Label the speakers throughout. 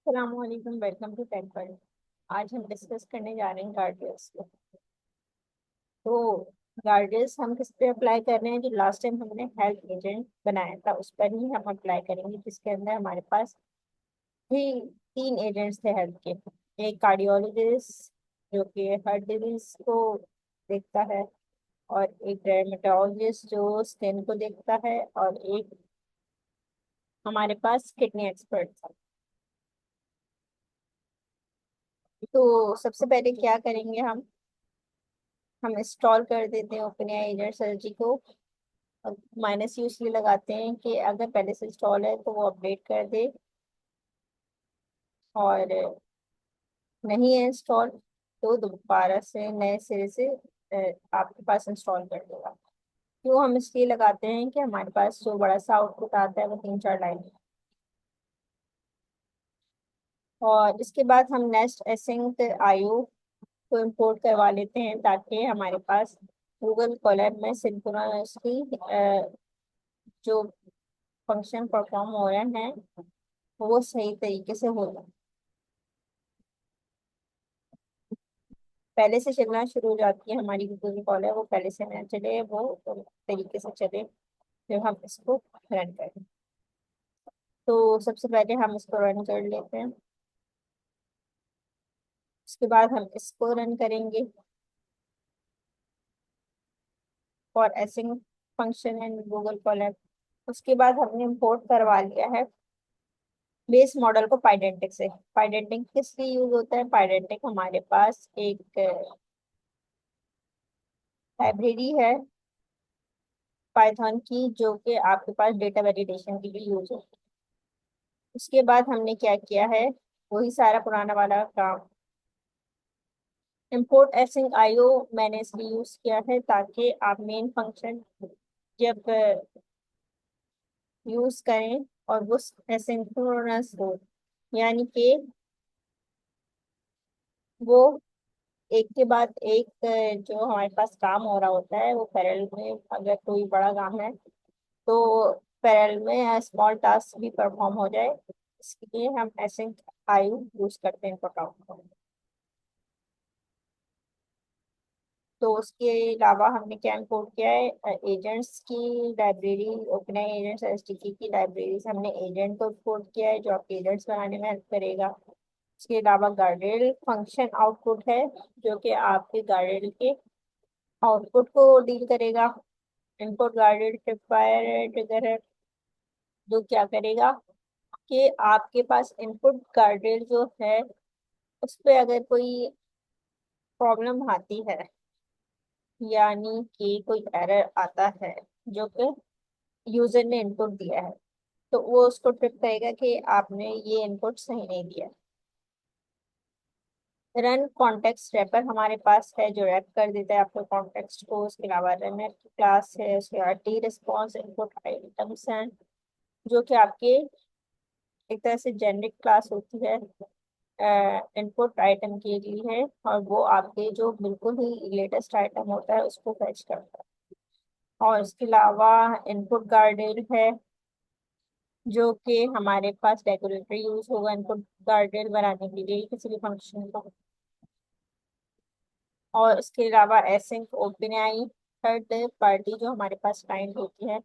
Speaker 1: अस्सलामुअलैकुम, welcome to tech world. आज हम डिस्कस करने जा रहे हैं गार्डियंस को। तो गार्डियंस हम किस पे अप्लाई कर रहे हैं? जो लास्ट टाइम हमने हेल्थ एजेंट बनाया था उस पर ही हम अप्लाई करेंगे, जिसके अंदर हमारे पास भी तीन एजेंट्स थे हेल्थ के। एक कार्डियोलॉजिस्ट जो कि हार्ट डिजीज को देखता है, और एक डर्मेटोलॉजिस्ट जो स्किन को देखता है, और एक हमारे पास किडनी एक्सपर्ट था। तो सबसे पहले क्या करेंगे हम इंस्टॉल कर देते हैं ओपन एआई एजेंट सर्च को। माइनस यू इसलिए लगाते हैं कि अगर पहले से इंस्टॉल है तो वो अपडेट कर दे, और नहीं है इंस्टॉल तो दोबारा से नए सिरे से आपके पास इंस्टॉल कर देगा। क्यों हम इसलिए लगाते हैं कि हमारे पास जो बड़ा सा आउटपुट आता है वो 3-4 लाइन है। और इसके बाद हम नेक्स्ट एसिंक आईओ को इंपोर्ट करवा लेते हैं, ताकि हमारे पास गूगल कोलैब में सिंक्रोनसली जो फंक्शन परफॉर्म हो रहे हैं वो सही तरीके से हो जाए। पहले से चलना शुरू हो जाती है हमारी गूगल कॉल है, वो पहले से ना चले, वो तरीके से चले जब हम इसको रन करें। तो सबसे पहले हम इसको रन कर लेते हैं। उसके बाद हम इसको रन करेंगे और एसिंग फंक्शन एंड गूगल कॉलर। उसके बाद हमने इंपोर्ट करवा लिया है बेस मॉडल को पाइडेंटिक से। पाइडेंटिक किस लिए यूज होता है? पाइडेंटिक हमारे पास एक लाइब्रेरी है पाइथन की, जो कि आपके पास डेटा वैलिडेशन के लिए यूज होती है। उसके बाद हमने क्या किया है, वही सारा पुराना वाला काम। इम्पोर्ट एसिंक आईओ मैंने इसलिए यूज किया है ताकि आप मेन फंक्शन जब यूज करें और वो एसिंक्रोनस हो, यानी कि वो एक के बाद एक जो हमारे पास काम हो रहा होता है वो पैरेलल में, अगर कोई बड़ा काम है तो पैरेलल में स्मॉल टास्क भी परफॉर्म हो जाए। इसलिए हम एसिंक आईओ यूज करते हैं प्रोटोकॉल। तो उसके अलावा हमने क्या इंपोर्ट किया है, एजेंट्स की लाइब्रेरी, ओपन एजेंट्स एसडीके की लाइब्रेरी से हमने एजेंट को इंपोर्ट किया है जो आपके एजेंट्स बनाने में हेल्प करेगा। उसके अलावा गार्डेल फंक्शन आउटपुट है जो कि आपके गार्डेल के आउटपुट को डील करेगा। इनपुट गार्डेल ट्रिपवायर ट्रिगर है जो क्या करेगा कि आपके पास इनपुट गार्डेल जो है उस पे अगर कोई प्रॉब्लम आती है, यानी कि कोई एरर आता है जो कि यूजर ने इनपुट दिया है, तो वो उसको ट्रिप करेगा कि आपने ये इनपुट सही नहीं दिया। रन कॉन्टेक्स्ट रैपर हमारे पास है जो रैप कर देता है आपके कॉन्टेक्स्ट को। उसके अलावा रनर की क्लास है, उसके बाद टी रिस्पॉन्स इनपुट आइटम्स हैं जो कि आपके एक तरह से जेनरिक क्लास होती है इनपुट आइटम के लिए है, और वो आपके जो बिल्कुल ही लेटेस्ट आइटम होता है उसको फैच करता है। और इसके अलावा इनपुट गार्डेल है जो कि हमारे पास डेकोरेटर यूज होगा इनपुट गार्डेल बनाने के लिए किसी भी फंक्शन को। और इसके अलावा एसिंक ओपन आई थर्ड पार्टी जो हमारे पास क्लाइंट होती है,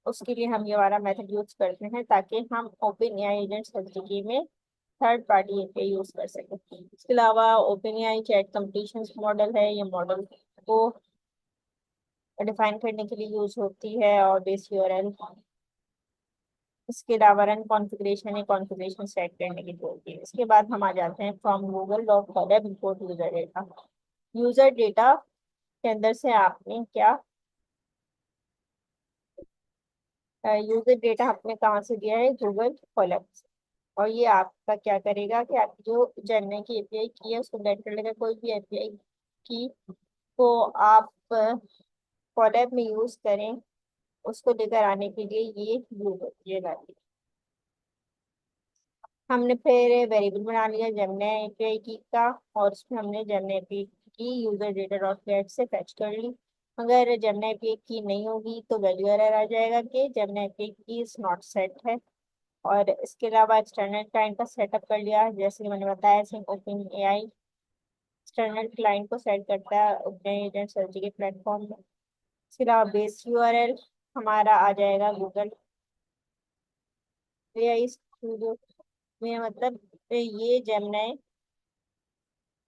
Speaker 1: उसके लिए हम ये वाला मेथड यूज करते हैं ताकि हम ओपन एआई एजेंट सर्टिफिकेट में थर्ड पार्टी एपीआई यूज कर सकें। इसके अलावा open AI chat completion model है, ये मॉडल को डिफाइन करने के लिए यूज होती है, और बेस यूआरएल। इसके अलावा रन कॉन्फ़िगरेशन या कॉन्फ़िगरेशन सेट करने की होती है। इसके बाद हम आ जाते हैं from Google dot colab import user data. User data के अंदर से आपने क्या यूजर डेटा आपने कहाँ से दिया है? गूगल कोलैब से। और ये आपका क्या करेगा कि आपकी जो जनने की एपीआई की है उसको लेट कर लेगा। कोई भी एपीआई की को आप कोलैब में यूज करें उसको लेकर आने के लिए ये यूज होती है लाइब्रेरी। हमने फिर वेरिएबल बना लिया जेमिनी एपीआई की का, और उसमें हमने जेमिनी एपीआई की यूजर डेटा डॉट गेट से फैच कर ली। अगर जेमिनी एपीआई की नहीं होगी तो वैल्यू एरर आ जाएगा कि जेमिनी एपीआई की इज नॉट सेट है। और इसके अलावा एक्सटर्नल क्लाइंट का सेटअप कर लिया, जैसे कि मैंने बताया ओपन एआई एक्सटर्नल क्लाइंट को सेट करता है ओपन एजेंट सर्च के प्लेटफॉर्म में। इसके अलावा बेस यूआरएल हमारा आ जाएगा गूगल एआई स्टूडियो में, मतलब ये जेमिनी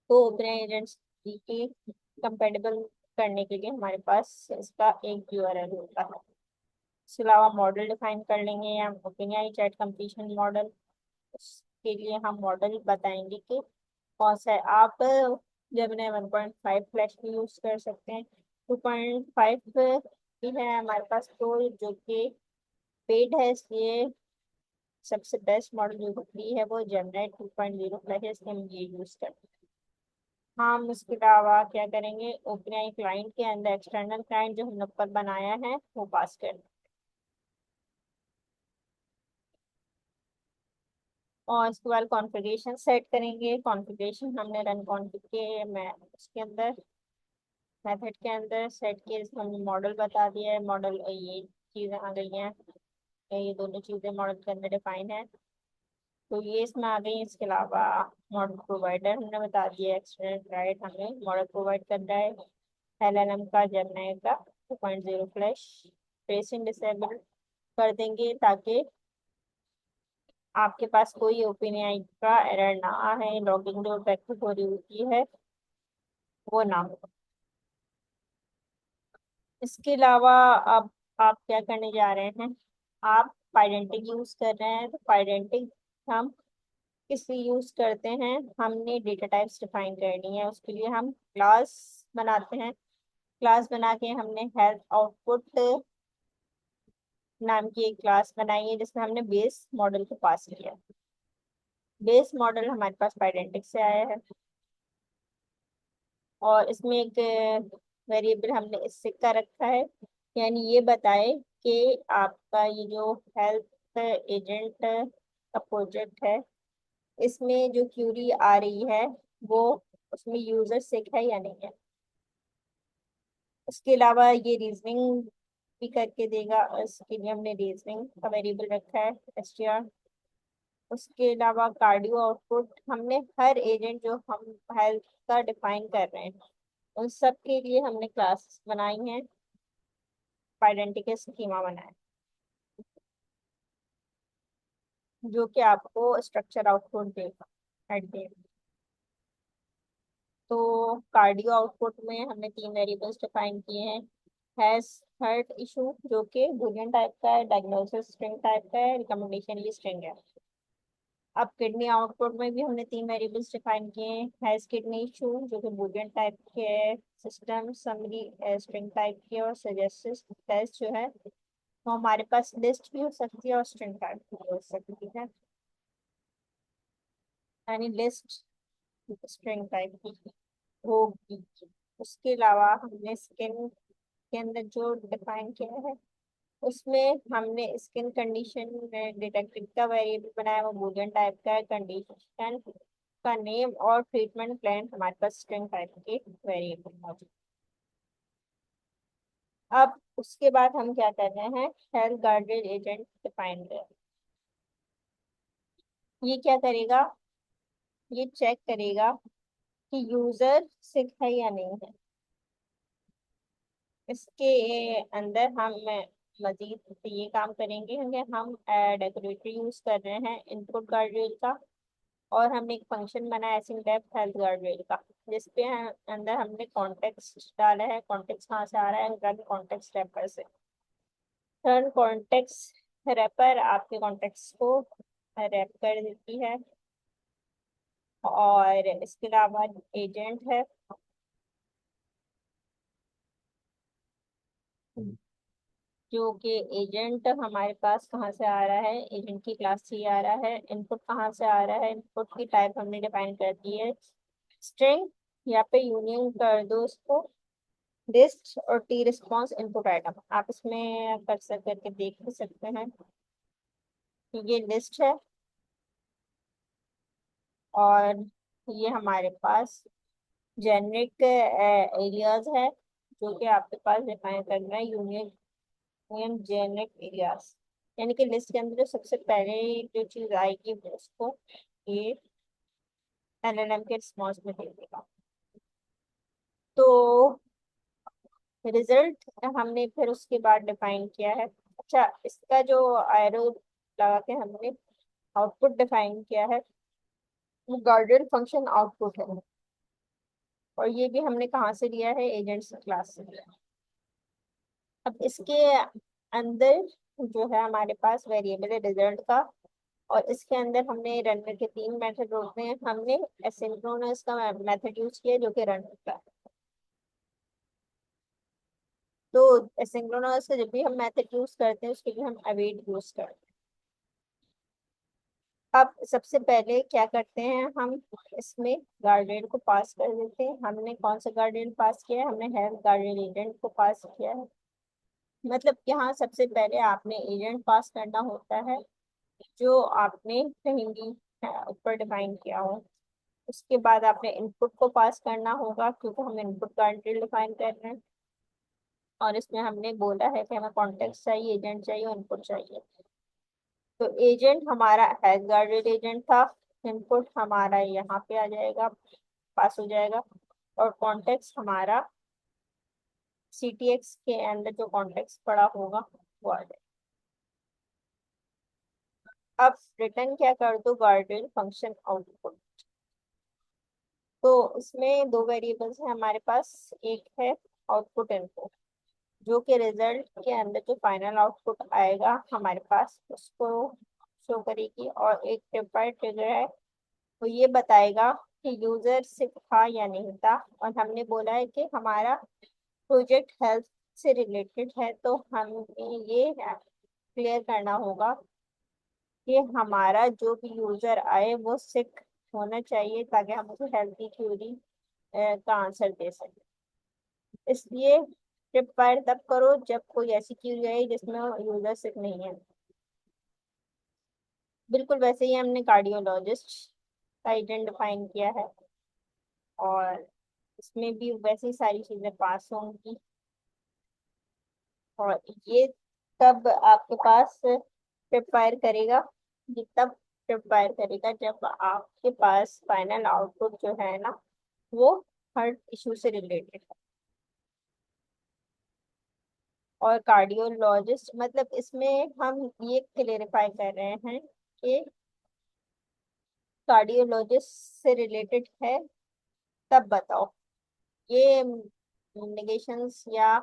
Speaker 1: को ओपन एजेंट्स के कंपेटेबल करने के लिए हमारे पास इसका एक यूआरएल होता है। इसके अलावा मॉडल डिफाइन कर लेंगे हम open AI chat completion model. उसके लिए हम मॉडल बताएंगे कि कौन सा है। आप जेमिनी 1.5 फ्लैश भी यूज कर सकते हैं, 2.5 भी है हमारे पास, तो जो कि पेड है, इसलिए सबसे बेस्ट मॉडल जो फ्री है वो जेमिनी 2.0 फ्लैश है, इसलिए हम ये यूज करते हैं। हम इसके अलावा क्या करेंगे, ओपन क्लाइंट के अंदर एक्सटर्नल क्लाइंट जो हमने ऊपर बनाया है वो पास कर, और इसके बाद कॉन्फ़िगरेशन सेट करेंगे। कॉन्फ़िगरेशन हमने रन कॉन्फ़िग के मैं उसके अंदर मेथड के अंदर सेट किए, इसमें हमने मॉडल बता दिया है, मॉडल ये चीज़ें आ गई हैं, ये दोनों चीज़ें मॉडल के अंदर डिफाइन है, तो ये इसमें आ गई हैं। इसके अलावा मॉडल प्रोवाइडर हमने बता दिया, एक्सटर्नल राइट हमें मॉडल प्रोवाइड कर रहा है एलएलएम का जेमिनी का 2.0 फ्लैश। ट्रेसिंग डिसेबल कर देंगे ताकि आपके पास कोई ओपीनियन का एरर ना आए, लॉगिंग जो इफेक्टिव हो रही होती है वो ना हो। इसके अलावा अब आप क्या करने जा रहे हैं, आप पाइडेंटिक यूज कर रहे हैं, तो पाइडेंटिक हम किस लिए यूज करते हैं, हमने डेटा टाइप्स डिफाइन करनी है, उसके लिए हम क्लास बनाते हैं। क्लास बना के हमने हेल्थ आउटपुट नाम की एक क्लास बनाई है, जिसमें हमने बेस मॉडल को पास किया। बेस मॉडल हमारे पास पाइडेंटिक से आया है, और इसमें एक वेरिएबल हमने इससे का रखा है, यानी ये बताए कि आपका ये जो हेल्थ एजेंट का प्रोजेक्ट है, इसमें जो क्यूरी आ रही है वो उसमें यूजर सिक है या नहीं है। उसके अलावा ये रीजनिंग भी करके देगा, और इसके लिए हमने रीजनिंग का वेरिएबल रखा है str। उसके अलावा कार्डियो आउटपुट हमने हर एजेंट जो हम हेल्थ का डिफाइन कर रहे हैं उन सब के लिए हमने क्लास बनाई हैं, आइडेंटिटी स्कीमा बनाए, जो कि आपको स्ट्रक्चर आउटपुट देगा एट द एंड। तो कार्डियो आउटपुट में हमने तीन वेरिएबल्स डिफाइन किए हैं, हैज हर्ट इशू जो कि बूलियन टाइप का है, डायग्नोसिस स्ट्रिंग टाइप का है, रिकमेंडेशन ये स्ट्रिंग है। अब किडनी आउटपुट में भी हमने तीन वेरिएबल्स डिफाइन किए हैं, हैज किडनी इशू जो कि बूलियन टाइप के है, सिस्टम समरी स्ट्रिंग टाइप की है, और सजेस्ट टेस्ट जो है वो हमारे पास लिस्ट भी हो सकती है और स्ट्रिंग टाइप भी हो सकती है, यानी लिस्ट स्ट्रिंग टाइप की होगी। उसके अलावा हमने स्किन के अंदर जो डिफाइन किया है उसमें हमने स्किन कंडीशन डिटेक्टिव का वेरिएबल बनाया, वो बूलियन टाइप का है, कंडीशन का नेम और ट्रीटमेंट प्लान हमारे पास स्ट्रिंग टाइप के वेरिएबल मौजूद। अब उसके बाद हम क्या कर रहे हैं, हेल्थ गार्डेड एजेंट डिफाइन कर, ये क्या करेगा, ये चेक करेगा कि यूजर सिक है या नहीं है। इसके अंदर हम मजीद ये काम करेंगे कि हम डेकोरेटरी यूज कर रहे हैं इनपुट गार्डरेल का, और हमने एक फंक्शन बनाया है डेप्थ हेल्थ गार्डरेल का, जिसपे अंदर हमने कॉन्टेक्स्ट डाला है। कॉन्टेक्स्ट कहाँ से आ रहा है, रन कॉन्टेक्स्ट रैपर से। रन कॉन्टेक्स्ट रैपर आपके कॉन्टेक्स्ट को रैप कर देती है, और इसके अलावा एजेंट है जो कि एजेंट हमारे पास कहाँ से आ रहा है, एजेंट की क्लास से ही आ रहा है। इनपुट कहाँ से आ रहा है, इनपुट की टाइप हमने डिफाइन कर दी है स्ट्रिंग, यहाँ पे यूनियन कर दो उसको लिस्ट, और टी रिस्पॉन्स इनपुट आइटम आप इसमें कर्सर करके देख भी सकते हैं कि ये लिस्ट है, और ये हमारे पास जेनरिक एरियाज है जो कि आपके पास डिफाइन करना है, यूनियन जेनरिक एरियाज। यानी कि लिस्ट के अंदर जो सबसे पहले जो चीज आएगी वो उसको ये एलएलएम के रिस्पॉन्स में दे देगा। तो रिजल्ट हमने फिर उसके बाद डिफाइन किया है। अच्छा, इसका जो एरो लगा के हमने आउटपुट डिफाइन किया है वो गार्डियन फंक्शन आउटपुट है, और ये भी हमने कहाँ से लिया है, एजेंट्स क्लास से लिया है। अब इसके अंदर जो है हमारे पास वेरिएबल है रिजल्ट का, और इसके अंदर हमने रनर के 3 मेथड होते हैं। हमने एसिंक्रोनस का मेथड यूज किया जो कि रनर का है। तो एसिंक्रोनस का जब भी हम मेथड यूज करते हैं उसके लिए हम अवेट यूज करते हैं। अब सबसे पहले क्या करते हैं, हम इसमें गार्डियन को पास कर देते हैं। हमने कौन सा गार्डियन पास किया है, हमने हेल्थ गार्डियन एजेंट को पास किया है। मतलब यहाँ सबसे पहले आपने एजेंट पास करना होता है जो आपने कहीं भी ऊपर डिफाइन किया हो। उसके बाद आपने इनपुट को पास करना होगा क्योंकि हम इनपुट गार्डियन डिफाइन कर रहे हैं, और इसमें हमने बोला है कि हमें कॉन्टेक्स्ट चाहिए, एजेंट चाहिए, इनपुट चाहिए। तो एजेंट हमारा हेल्थ गार्डेड एजेंट था, इनपुट हमारा यहाँ पे आ जाएगा, पास हो जाएगा, और कॉन्टेक्स्ट हमारा CTX के अंदर जो कॉन्टेक्स्ट पड़ा होगा वो आ जाएगा। अब रिटर्न क्या कर दो, गार्डियन फंक्शन आउटपुट। तो इसमें दो वेरिएबल्स हैं हमारे पास, एक है आउटपुट इनपुट जो कि रिजल्ट के अंदर जो फाइनल आउटपुट आएगा हमारे पास उसको शो करेगी, और एक डिफॉल्ट ट्रिगर है वो ये बताएगा कि यूजर सिक था या नहीं था। और हमने बोला है कि हमारा प्रोजेक्ट हेल्थ से रिलेटेड है, तो हमें ये क्लियर करना होगा कि हमारा जो भी यूजर आए वो सिक होना चाहिए ताकि हम उसे हेल्थ की क्यूरी का आंसर दे सकें। इसलिए ट्रिप फायर तब करो जब कोई ऐसी क्यूरी आई जिसमें यूजर सिक नहीं है। बिल्कुल वैसे ही हमने कार्डियोलॉजिस्ट का एजेंट डिफाइन किया है, और इसमें भी वैसी सारी चीजें पास होंगी। और ये तब आपके पास ट्रिप फायर करेगा, ये तब ट्रिप फायर करेगा जब आपके पास फाइनल आउटपुट जो है ना वो हर इशू से रिलेटेड है। और कार्डियोलॉजिस्ट मतलब इसमें हम ये क्लेरिफाई कर रहे हैं कि कार्डियोलॉजिस्ट से रिलेटेड है तब बताओ। ये नेगेशंस या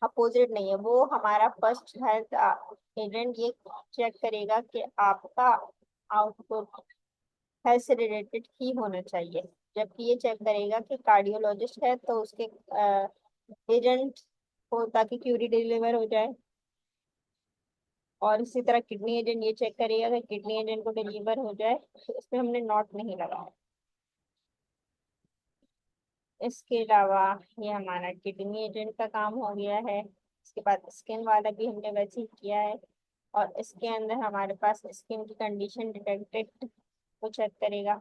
Speaker 1: अपोजिट नहीं है, वो हमारा फर्स्ट हेल्थ एजेंट ये चेक करेगा कि आपका आउटपुट हेल्थ से रिलेटेड ही होना चाहिए। जबकि ये चेक करेगा कि कार्डियोलॉजिस्ट है तो उसके एजेंट को ताकि क्यूरी डिलीवर हो जाए। और इसी तरह किडनी एजेंट ये चेक करेगा कि किडनी एजेंट को डिलीवर हो जाए, तो इसमें हमने नॉट नहीं लगाया। इसके अलावा ये हमारा किडनी एजेंट का काम हो गया है। इसके बाद स्किन वाला भी हमने वैसे ही किया है, और इसके अंदर हमारे पास स्किन की कंडीशन डिटेक्टेड को चेक करेगा।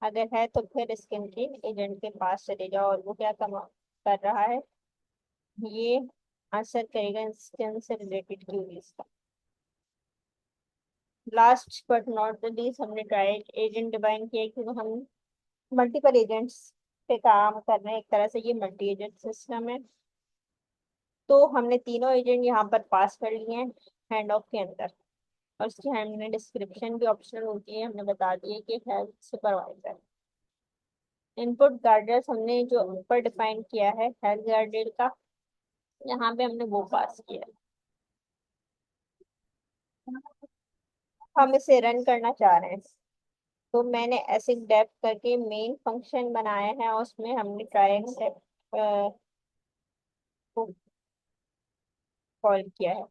Speaker 1: अगर है तो फिर स्किन के एजेंट के पास चले जाओ, और वो क्या काम कर रहा है, ये आंसर करेगा स्किन से रिलेटेड क्यूरीज का। Last but not the least हमने ट्राई एजेंट डिफाइन किया कि हम मल्टीपल एजेंट्स पे काम कर रहे हैं, एक तरह से ये मल्टी एजेंट सिस्टम है। तो हमने तीनों एजेंट यहाँ पर पास कर लिए हैं हैंड ऑफ के अंदर, और उसकी हमने डिस्क्रिप्शन भी ऑप्शनल होती है, हमने बता दिए कि हेल्थ सुपरवाइजर। इनपुट गार्डर्स हमने जो ऊपर डिफाइन किया है हेल्थ गार्डर का, यहाँ पे हमने वो पास किया है। हम इसे रन करना चाह रहे हैं, तो मैंने ऐसे डेफ करके मेन फंक्शन बनाया है, और उसमें हमने ट्राई एक्सेप्ट को कॉल किया है।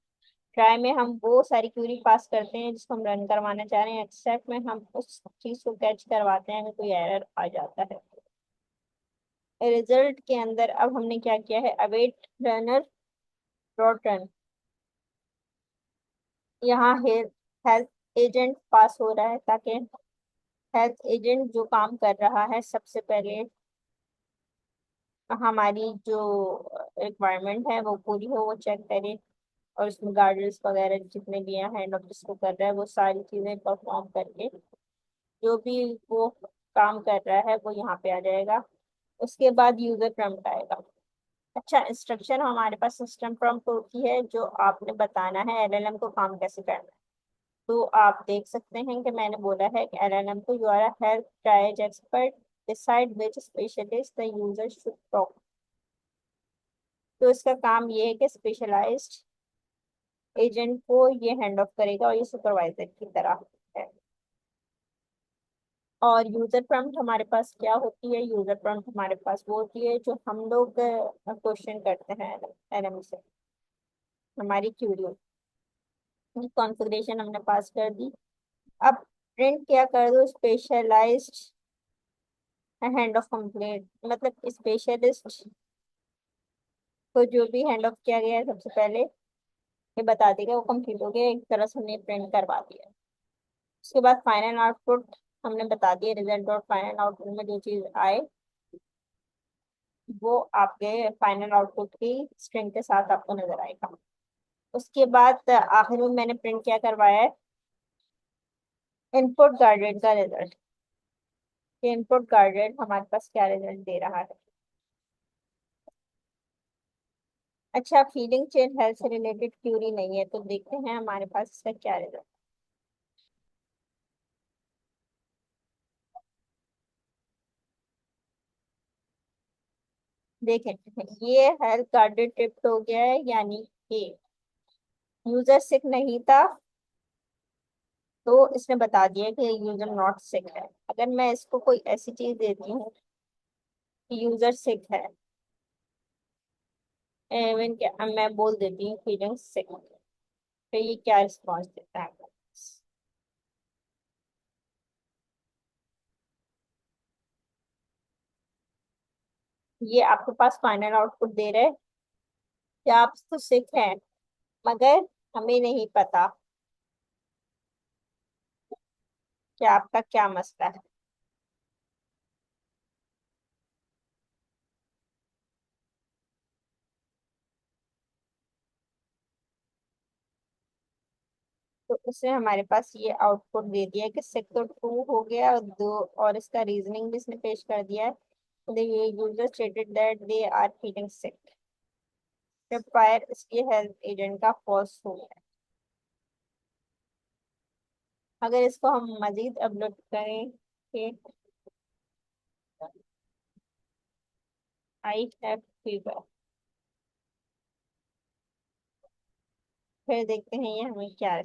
Speaker 1: ट्राई में हम वो सारी क्यूरी पास करते हैं जिसको हम रन करवाना चाह रहे हैं, एक्सेप्ट में हम उस चीज को कैच करवाते हैं अगर कोई एरर आ जाता है। रिजल्ट के अंदर अब हमने क्या किया है, अवेट रनर डॉट रन। यहाँ हेल्थ एजेंट पास हो रहा है ताकि हेल्थ एजेंट जो काम कर रहा है सबसे पहले हमारी जो रिक्वायरमेंट है वो पूरी हो, वो चेक करे। और उसमें गार्डर्स वगैरह जितने भी हैं, हैंड ऑफ जिसको कर रहा है वो सारी चीजें परफॉर्म करके जो भी वो काम कर रहा है वो यहाँ पे आ जाएगा। उसके बाद यूजर प्रॉम्प्ट आएगा। अच्छा, इंस्ट्रक्शन हमारे पास सिस्टम प्रॉम्प्ट होती है जो आपने बताना है एलएलएम को काम कैसे करना है। तो आप देख सकते हैं कि मैंने बोला है कि एलएलएम को you are a help triage expert decide which specialist the user should talk. तो इसका काम ये है कि स्पेशलाइज्ड एजेंट को ये हैंड ऑफ करेगा और ये सुपरवाइजर की तरह है। और यूजर प्रॉम्प्ट हमारे पास क्या होती है? यूजर प्रॉम्प्ट हमारे पास वो होती है जो हम लोग क्वेश्चन करते हैं एलएम से, हमारी क्यूरी की कॉन्फ़िगरेशन हमने पास कर दी। अब प्रिंट क्या कर दो? स्पेशलाइज्ड हैंड ऑफ कंप्लेंट, मतलब स्पेशलिस्ट को जो भी हैंड ऑफ किया गया है सबसे पहले ये बता देगा, वो कंप्लीट हो गया, एक तरह से हमने प्रिंट करवा दिया। उसके बाद फाइनल आउटपुट हमने बता दिया, रिजल्ट और फाइनल आउटपुट में जो चीज आए वो आपके फाइनल आउटपुट की स्ट्रिंग के साथ आपको नजर आएगा। उसके बाद आखिर में मैंने प्रिंट क्या करवाया है? इनपुट गार्डेड का रिजल्ट। इनपुट गार्डेड हमारे पास क्या रिजल्ट दे रहा है? अच्छा, फीडिंग चेन हेल्थ से रिलेटेड क्यूरी नहीं है, तो देखते हैं हमारे पास इसका क्या रिजल्ट। देखें, ये हेल्थ गार्डेड टिप्ट हो गया है, यानी कि यूजर सिक नहीं था तो इसने बता दिया कि यूजर नॉट सिक है। अगर मैं इसको कोई ऐसी चीज देती हूँ कि यूजर सिक है, इवन के मैं बोल देती हूँ फीलिंग सिक, तो ये क्या रिस्पॉन्स देता है? ये आपके पास फाइनल आउटपुट दे रहे हैं कि आप तो सिक हैं, मगर हमें नहीं पता कि आपका क्या मसला है। तो इसने हमारे पास ये आउटपुट दे दिया कि सिक तो ट्रू हो गया, और दो और इसका रीजनिंग भी इसने पेश कर दिया है। The user stated that they are feeling sick। जब फायर इसके हेल्थ एजेंट का फॉल्स हो गया। अगर इसको हम मजीद अपलोड करें कि आई हैव फीवर, फिर देखते हैं ये हमें क्या।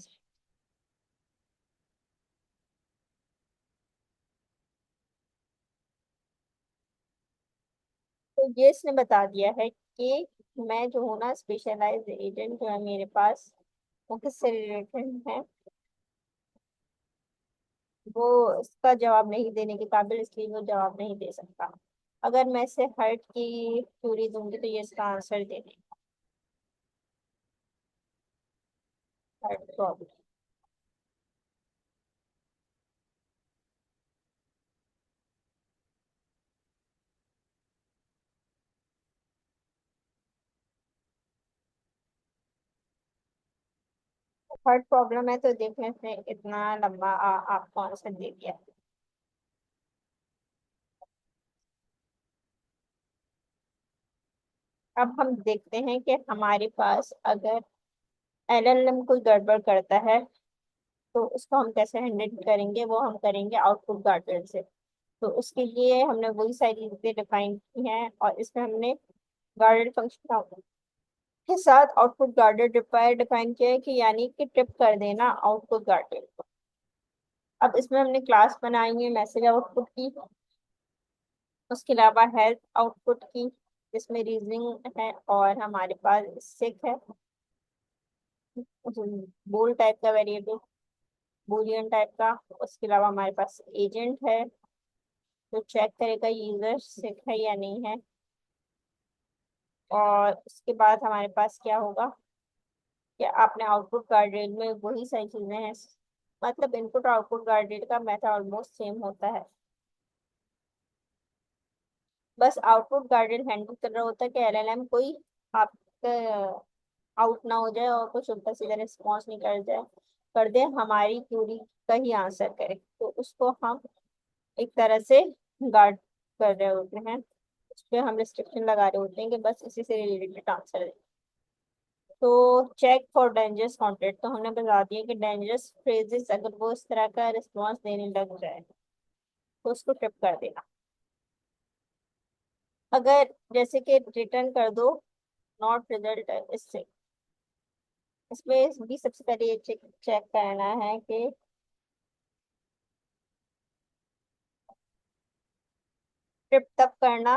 Speaker 1: तो ये इसने बता दिया है कि मैं जो हूँ ना, स्पेशलाइज्ड एजेंट जो है मेरे पास, वो किससे रिलेटेड है, वो इसका जवाब नहीं देने के काबिल, इसलिए वो जवाब नहीं दे सकता। अगर मैं इसे हर्ट की थ्योरी दूंगी तो ये इसका आंसर दे देगा, हर्ट प्रॉब्लम। हर्ट प्रॉब्लम है तो देखने से इतना लंबा आपको आंसर दे दिया। अब हम देखते हैं कि हमारे पास अगर एलएलएम कोई गड़बड़ करता है तो उसको हम कैसे हैंडल करेंगे? वो हम करेंगे आउटपुट गार्डर से। तो उसके लिए हमने वही सारी चीजें डिफाइन की हैं, और इसमें हमने गार्डर फंक्शन के साथ आउटपुट गार्डर डिफाइन किया है कि यानी कि ट्रिप कर देना आउटपुट गार्डर को। अब इसमें हमने क्लास बनाई है मैसेज आउटपुट की, उसके अलावा हेल्थ आउटपुट की जिसमें रीजनिंग है, और हमारे पास सिक है, बोल टाइप का वेरिएबल, बूलियन टाइप का। उसके अलावा हमारे पास एजेंट है जो चेक करेगा यूजर सिक है या नहीं है। और उसके बाद हमारे पास क्या होगा कि आपने आउटपुट गार्डेड में वही सारी चीजें हैं, मतलब इनपुट आउटपुट गार्डेड का मेथड ऑलमोस्ट सेम होता है। बस आउटपुट गार्डेड हैंडल कर रहा होता है कि एलएलएम कोई आपका आउट ना हो जाए और कुछ उल्टा सीधा रिस्पॉन्स नहीं कर दे, हमारी क्यूरी का ही आंसर करे, तो उसको हम एक तरह से गार्ड कर रहे होते हैं, उस पर हम रिस्ट्रिक्शन लगा रहे होते हैं कि बस इसी से रिलेटेड आंसर दे। तो चेक फॉर डेंजरस कंटेंट, तो हमने बता दिया कि डेंजरस फ्रेजेस अगर वो इस तरह का रिस्पॉन्स देने लग जाए तो उसको ट्रिप कर देना। अगर जैसे कि रिटर्न कर दो नॉट रिजल्ट, इससे इसमें भी सबसे पहले ये चेक चेक करना है कि ट्रिप तब करना,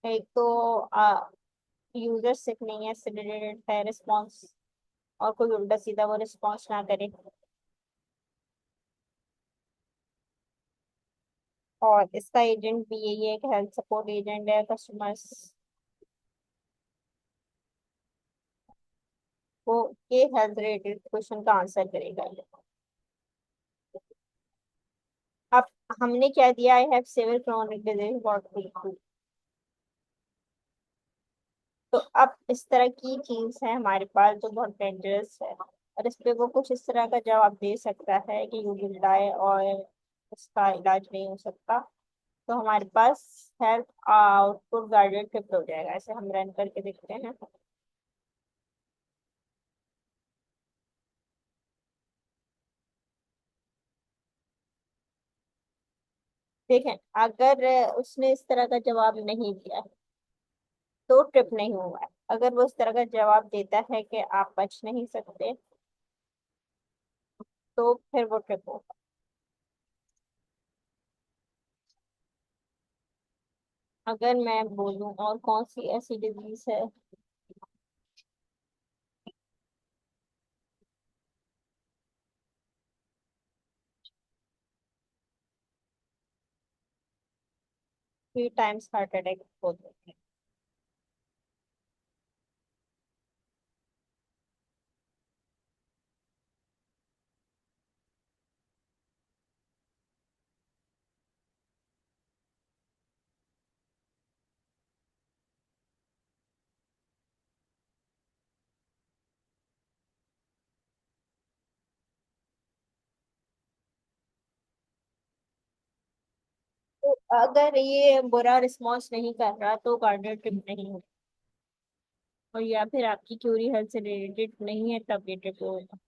Speaker 1: एक तो यूजर सिक नहीं है, इससे रिलेटेड है रिस्पॉन्स, और कोई उल्टा सीधा वो रिस्पॉन्स ना करे, और इसका एजेंट भी यही है कि हेल्थ सपोर्ट एजेंट है, कस्टमर्स को के हेल्थ रिलेटेड क्वेश्चन का आंसर करेगा। अब हमने क्या दिया, I have seven chronic disease what, तो अब इस तरह की चीज है हमारे पास जो बहुत डेंजरस है, और इस पे वो कुछ इस तरह का जवाब दे सकता है कि यू विल डाई और उसका इलाज नहीं हो सकता, तो हमारे पास हेल्थ आउटपुट गाइडेड ट्रिप हो जाएगा। ऐसे हम रन करके देखते हैं। देखें, अगर उसने इस तरह का जवाब नहीं दिया तो ट्रिप नहीं हुआ है, अगर वो इस तरह का जवाब देता है कि आप बच नहीं सकते तो फिर वो ट्रिप होगा। अगर मैं बोलूं और कौन सी ऐसी डिजीज है, थ्री टाइम्स हार्ट अटैक होते हैं। तो अगर ये बुरा रिस्पॉन्स नहीं कर रहा तो गार्डन ट्रिप नहीं होगा, और या फिर आपकी क्यूरी हेल्थ से रिलेटेड नहीं है तब ये ट्रिप होगा।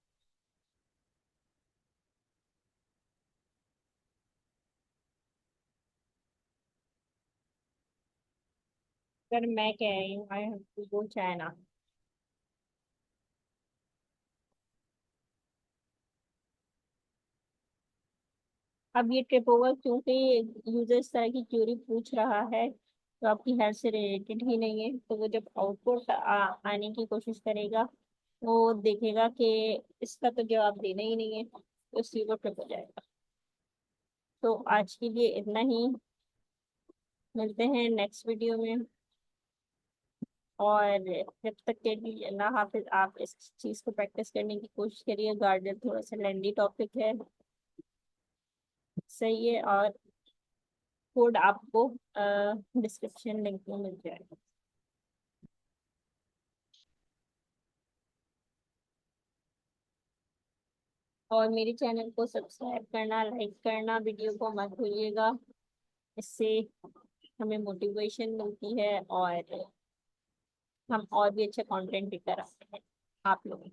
Speaker 1: अगर मैं कह रही हूँ I have to go China, अब ये ट्रिप होगा क्योंकि यूजर इस तरह की क्यूरी पूछ रहा है तो आपकी हेल्थ से रिलेटेड ही नहीं है, तो वो जब आउटपुट आने की कोशिश करेगा वो देखेगा कि इसका तो जवाब देना ही नहीं है, तो इसी को ट्रिप हो जाएगा। तो आज के लिए इतना ही, मिलते हैं नेक्स्ट वीडियो में, और जब तक के लिए अल्लाह हाफिज। आप इस चीज़ को प्रैक्टिस करने की कोशिश करिए, गार्डन थोड़ा सा लेंदी टॉपिक है, सही है, और कोड आपको डिस्क्रिप्शन लिंक में मिल जाएगा। और मेरे चैनल को सब्सक्राइब करना, लाइक करना, वीडियो को मत भूलिएगा, इससे हमें मोटिवेशन मिलती है और हम और भी अच्छा कंटेंट लेकर आते हैं आप लोग।